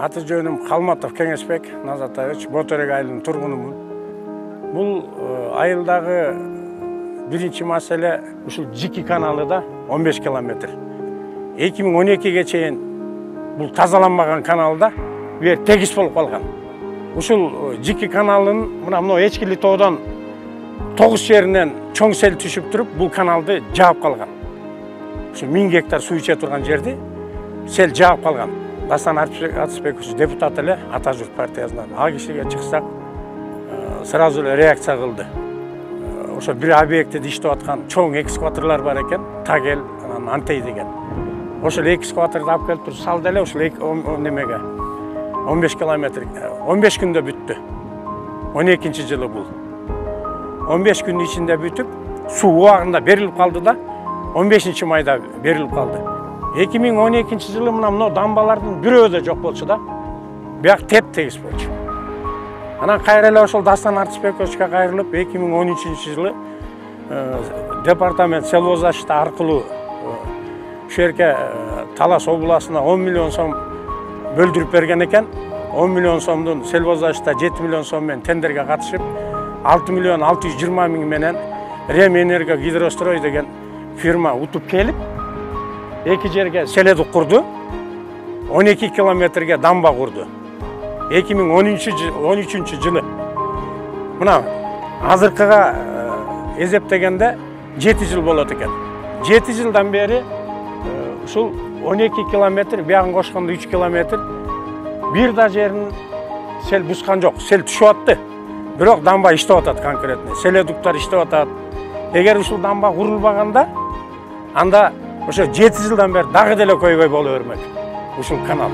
Аты жөнім Қалматов Кеңесбек Назатович, Боторек айылының тұрғынымын. Бұл айылдағы бірінші мәселе ушул Жики каналы да 15 километр. 2012-ге чейин бұл тазаланбаған каналда бер тегіс болып қалған. Ушул Жики каналын мына Ечкили тоодан 9 жерінен чоң сел түшүп туруп, бұл каналды жаап қалған. Ушул 1000 гектар суу иче турган жерди сел жаап қалған. Дастан Атысбекович депутат эле Ата журт партиясынан. Ал кишиге чыксак, сразу эле реакция кылды. Ошо бир объектте иштеп аткан чоң экскаваторлор бар экен, Тагел, Антей деген. Ошол экскаваторду алып келип туруп салды эле, ошол немеге 15 километр 15 күндө бүттү. 12-жылы бул. 15 күндүн ичинде бүтүп, суу убагында берилип калды да, 15-майда берилип калды. 2012-жылы мына дамбалардын бирөө да жок болчу да. Бияк теп-тегиз болчу. Анан кайра эле ошол Дастан Артысбековичке кайрылып, 2013-жылы департамент сельхоззащита аркылуу ушул жерге Талас областына 10 миллион сом бөлдүрүп берген экен. 10 миллион сомдун сельхоззащита 7 миллион сом менен тендерге катышып, 6 миллион 620 миң менен Ремэнерго Гидрострой деген фирма утуп келип, эки жерге селедук курду, 12 километрге дамба курду. 2013-жылы. Мына азыркыга эзептегенде 7 жыл болот экен. 7 жылдан бери ушул 12 километр, биягын кошкондо 3 километр бир да жерин сел бускан жок. Сел түшүп атты. Бирок дамба иштеп атат конкретно. Селедуктар иштеп атат. Эгер ушул дамба курулбаганда, анда ошо 7 жылдан бери дагы деле көйгөй боло бермек ушул канал.